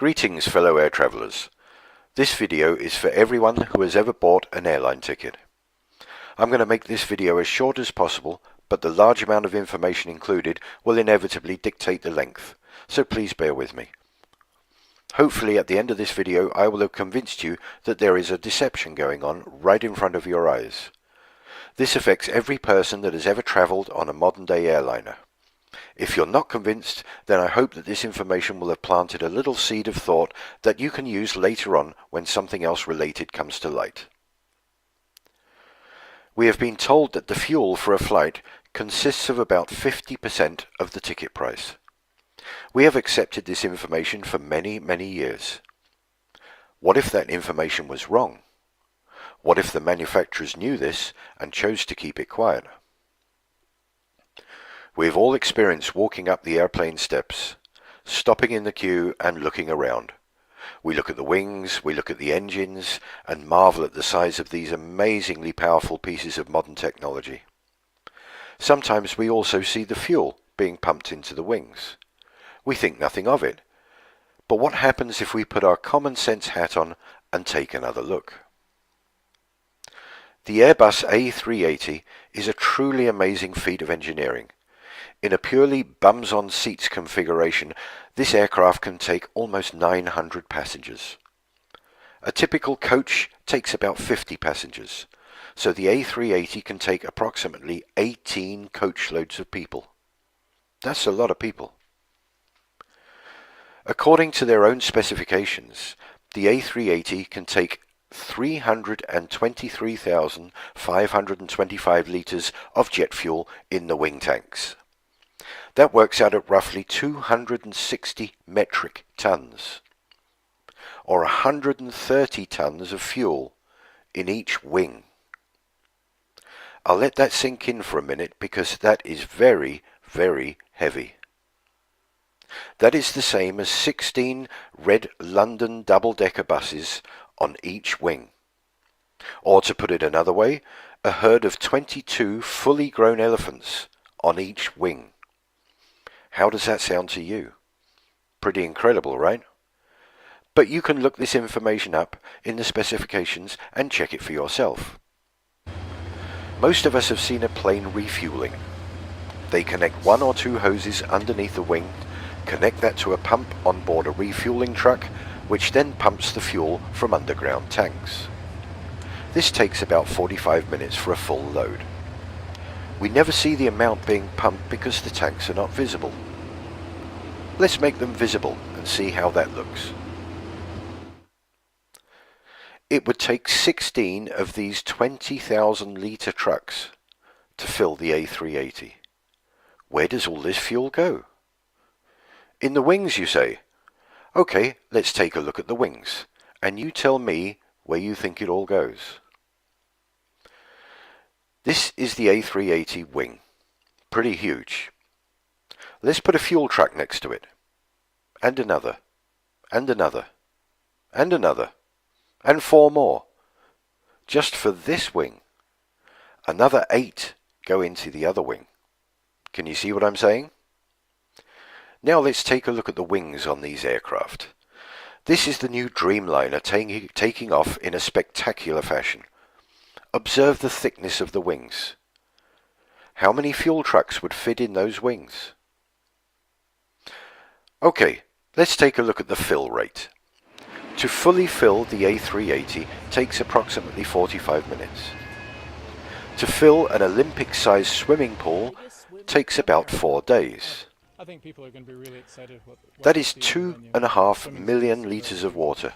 Greetings fellow air travellers. This video is for everyone who has ever bought an airline ticket. I'm going to make this video as short as possible, but the large amount of information included will inevitably dictate the length, so please bear with me. Hopefully at the end of this video I will have convinced you that there is a deception going on right in front of your eyes. This affects every person that has ever travelled on a modern day airliner. If you're not convinced, then I hope that this information will have planted a little seed of thought that you can use later on when something else related comes to light. We have been told that the fuel for a flight consists of about 50% of the ticket price. We have accepted this information for many, many years. What if that information was wrong? What if the manufacturers knew this and chose to keep it quiet? We've all experienced walking up the airplane steps, stopping in the queue and looking around. We look at the wings, we look at the engines, and marvel at the size of these amazingly powerful pieces of modern technology. Sometimes we also see the fuel being pumped into the wings. We think nothing of it. But what happens if we put our common sense hat on and take another look? The Airbus A380 is a truly amazing feat of engineering. In a purely bums-on-seats configuration, this aircraft can take almost 900 passengers. A typical coach takes about 50 passengers, so the A380 can take approximately 18 coachloads of people. That's a lot of people. According to their own specifications, the A380 can take 323,525 litres of jet fuel in the wing tanks. That works out at roughly 260 metric tons, or 130 tons of fuel in each wing. I'll let that sink in for a minute because that is very, very heavy. That is the same as 16 red London double-decker buses on each wing. Or to put it another way, a herd of 22 fully grown elephants on each wing. How does that sound to you? Pretty incredible, right? But you can look this information up in the specifications and check it for yourself. Most of us have seen a plane refueling. They connect one or two hoses underneath the wing, connect that to a pump on board a refueling truck, which then pumps the fuel from underground tanks. This takes about 45 minutes for a full load. We never see the amount being pumped because the tanks are not visible. Let's make them visible and see how that looks. It would take 16 of these 20,000 litre trucks to fill the A380. Where does all this fuel go? In the wings, you say? Okay, let's take a look at the wings, and you tell me where you think it all goes. This is the A380 wing. Pretty huge. Let's put a fuel truck next to it. And another. And another. And another. And 4 more. Just for this wing. Another 8 go into the other wing. Can you see what I'm saying? Now let's take a look at the wings on these aircraft. This is the new Dreamliner taking off in a spectacular fashion. Observe the thickness of the wings. How many fuel trucks would fit in those wings? Okay, let's take a look at the fill rate. To fully fill the A380 takes approximately 45 minutes. To fill an Olympic-sized swimming pool takes about 4 days. I think people are going to be really excited. That is 2.5 million litres of water.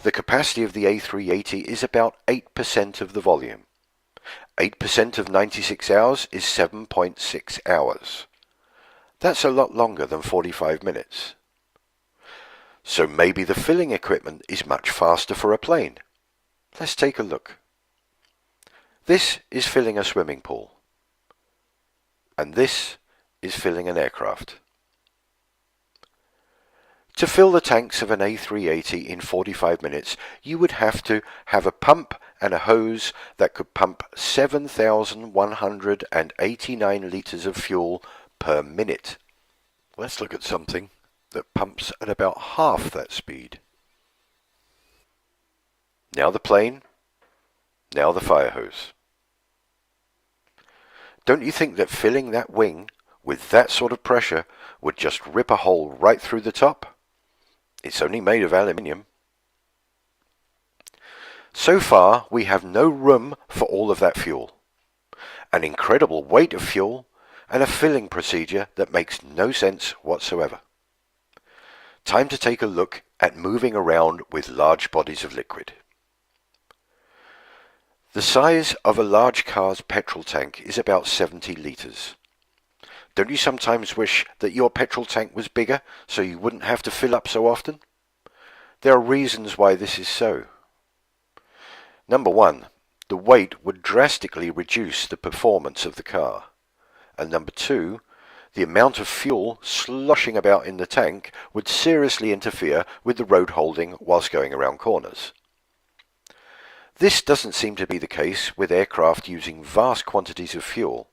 The capacity of the A380 is about 8% of the volume. 8% of 96 hours is 7.6 hours. That's a lot longer than 45 minutes. So maybe the filling equipment is much faster for a plane. Let's take a look. This is filling a swimming pool. And this is filling an aircraft. To fill the tanks of an A380 in 45 minutes, you would have to have a pump and a hose that could pump 7,189 litres of fuel per minute. Let's look at something. that pumps at about half that speed. Now the plane, now the fire hose. Don't you think that filling that wing with that sort of pressure would just rip a hole right through the top? It's only made of aluminium. So far, we have no room for all of that fuel, an incredible weight of fuel, and a filling procedure that makes no sense whatsoever. Time to take a look at moving around with large bodies of liquid. The size of a large car's petrol tank is about 70 litres. Don't you sometimes wish that your petrol tank was bigger so you wouldn't have to fill up so often? There are reasons why this is so. Number one, the weight would drastically reduce the performance of the car. And number two, the amount of fuel sloshing about in the tank would seriously interfere with the road holding whilst going around corners. This doesn't seem to be the case with aircraft using vast quantities of fuel.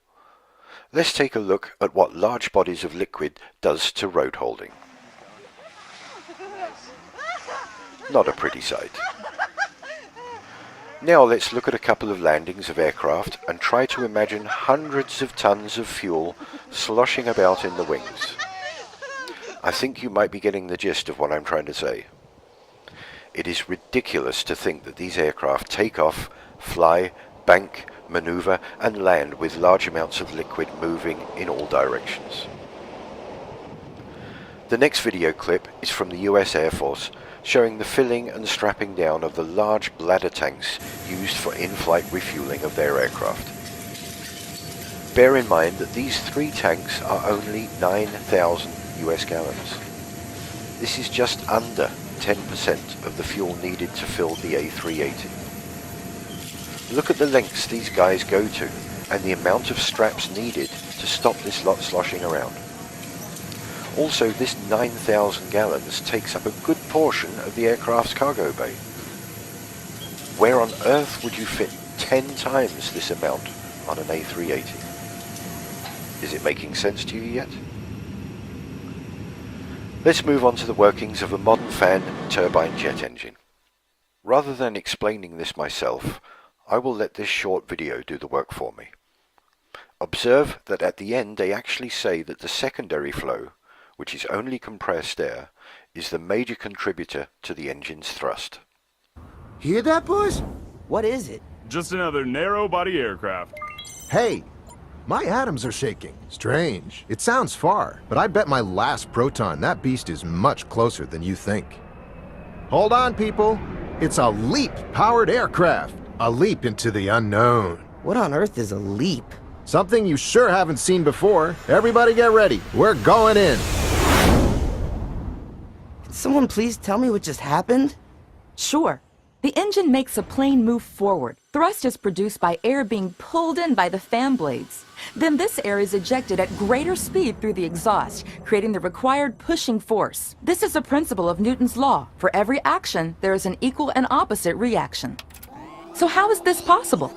Let's take a look at what large bodies of liquid does to road holding. Not a pretty sight. Now let's look at a couple of landings of aircraft and try to imagine hundreds of tons of fuel sloshing about in the wings. I think you might be getting the gist of what I'm trying to say. It is ridiculous to think that these aircraft take off, fly, bank, maneuver and land with large amounts of liquid moving in all directions. The next video clip is from the US Air Force, showing the filling and strapping down of the large bladder tanks used for in-flight refueling of their aircraft. Bear in mind that these 3 tanks are only 9,000 US gallons. This is just under 10% of the fuel needed to fill the A380. Look at the lengths these guys go to and the amount of straps needed to stop this lot sloshing around. Also, this 9,000 gallons takes up a good portion of the aircraft's cargo bay. Where on earth would you fit 10 times this amount on an A380? Is it making sense to you yet? Let's move on to the workings of a modern fan turbine jet engine. Rather than explaining this myself, I will let this short video do the work for me. Observe that at the end they actually say that the secondary flow, which is only compressed air, is the major contributor to the engine's thrust. Hear that, boys? What is it? Just another narrow-body aircraft. Hey, my atoms are shaking. Strange. It sounds far, but I bet my last proton that beast is much closer than you think. Hold on, people. It's a LEAP-powered aircraft. A leap into the unknown. What on earth is a leap? Something you sure haven't seen before. Everybody get ready. We're going in. Can someone please tell me what just happened? Sure. The engine makes a plane move forward. Thrust is produced by air being pulled in by the fan blades. Then this air is ejected at greater speed through the exhaust, creating the required pushing force. This is a principle of Newton's law. For every action, there is an equal and opposite reaction. So how is this possible?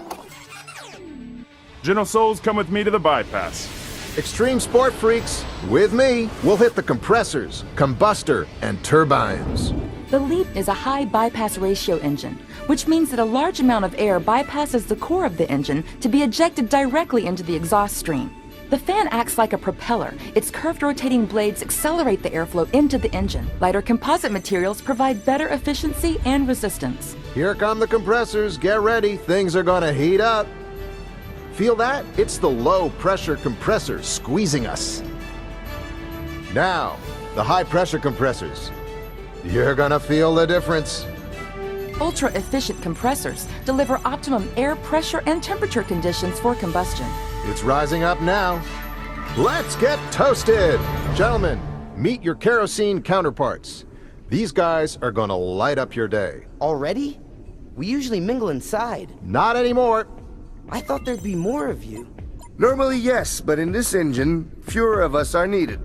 General Souls, come with me to the bypass. Extreme sport freaks, with me, we'll hit the compressors, combustor, and turbines. The LEAP is a high bypass ratio engine, which means that a large amount of air bypasses the core of the engine to be ejected directly into the exhaust stream. The fan acts like a propeller. Its curved rotating blades accelerate the airflow into the engine. Lighter composite materials provide better efficiency and resistance. Here come the compressors. Get ready. Things are gonna heat up. Feel that? It's the low-pressure compressor squeezing us. Now, the high-pressure compressors. You're gonna feel the difference. Ultra-efficient compressors deliver optimum air pressure and temperature conditions for combustion. It's rising up now. Let's get toasted! Gentlemen, meet your kerosene counterparts. These guys are gonna light up your day. Already? We usually mingle inside. Not anymore. I thought there'd be more of you. Normally, yes, but in this engine, fewer of us are needed.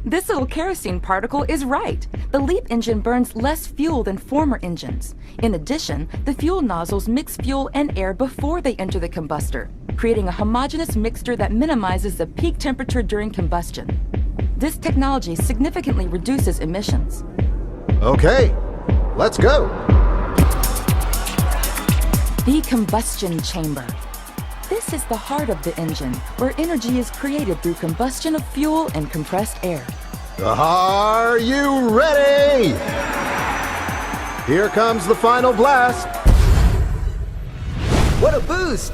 This little kerosene particle is right. The LEAP engine burns less fuel than former engines. In addition, the fuel nozzles mix fuel and air before they enter the combustor, creating a homogeneous mixture that minimizes the peak temperature during combustion. This technology significantly reduces emissions. Okay, let's go. The combustion chamber. This is the heart of the engine, where energy is created through combustion of fuel and compressed air. Are you ready? Here comes the final blast. What a boost!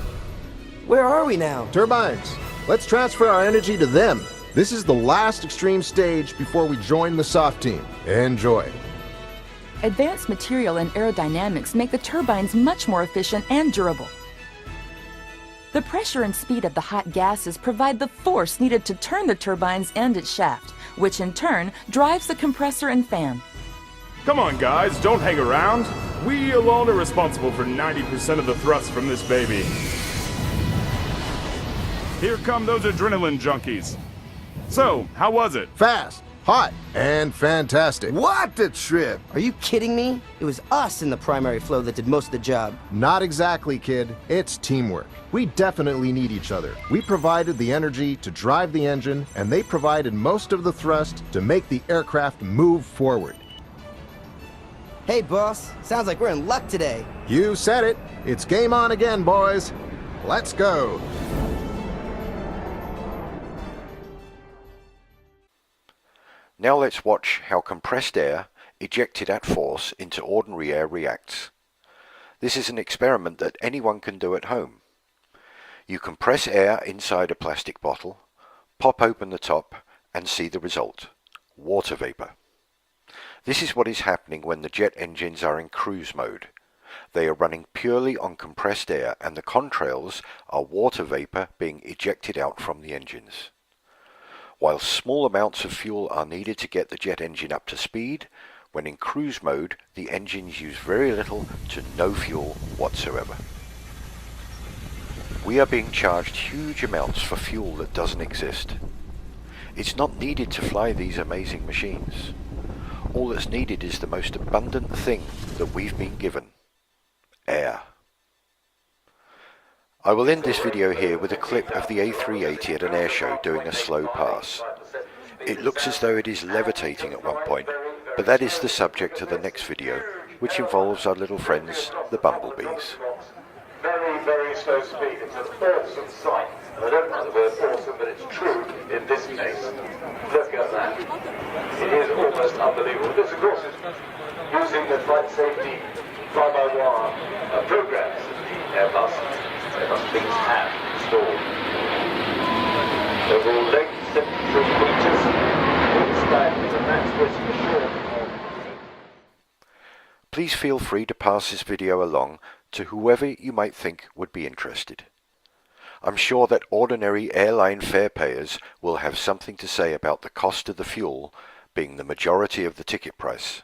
Where are we now? Turbines, let's transfer our energy to them. This is the last extreme stage before we join the soft team. Enjoy. Advanced material and aerodynamics make the turbines much more efficient and durable. The pressure and speed of the hot gases provide the force needed to turn the turbines and its shaft, which in turn drives the compressor and fan. Come on, guys, don't hang around. We alone are responsible for 90% of the thrust from this baby. Here come those adrenaline junkies. So, how was it? Fast, hot, and fantastic. What a trip! Are you kidding me? It was us in the primary flow that did most of the job. Not exactly, kid. It's teamwork. We definitely need each other. We provided the energy to drive the engine, and they provided most of the thrust to make the aircraft move forward. Hey, boss. Sounds like we're in luck today. You said it. It's game on again, boys. Let's go. Now let's watch how compressed air, ejected at force into ordinary air, reacts. This is an experiment that anyone can do at home. You compress air inside a plastic bottle, pop open the top, and see the result: water vapor. This is what is happening when the jet engines are in cruise mode. They are running purely on compressed air, and the contrails are water vapor being ejected out from the engines. While small amounts of fuel are needed to get the jet engine up to speed, when in cruise mode, the engines use very little to no fuel whatsoever. We are being charged huge amounts for fuel that doesn't exist. It's not needed to fly these amazing machines. All that's needed is the most abundant thing that we've been given: air. I will end this video here with a clip of the A380 at an airshow doing a slow pass. It looks as though it is levitating at one point, but that is the subject of the next video, which involves our little friends, the bumblebees. Very, very slow speed. It's an awesome sight. And I don't like the word awesome, but it's true in this case. Look at that. It is almost unbelievable. This, of course, is using the flight safety fly-by-wire programs that the Airbus things have installed. Overall length 73 meters. Wingspan is a max risk for short. Please feel free to pass this video along to whoever you might think would be interested. I'm sure that ordinary airline fare payers will have something to say about the cost of the fuel being the majority of the ticket price.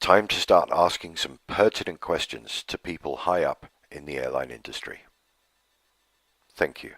Time to start asking some pertinent questions to people high up in the airline industry. Thank you.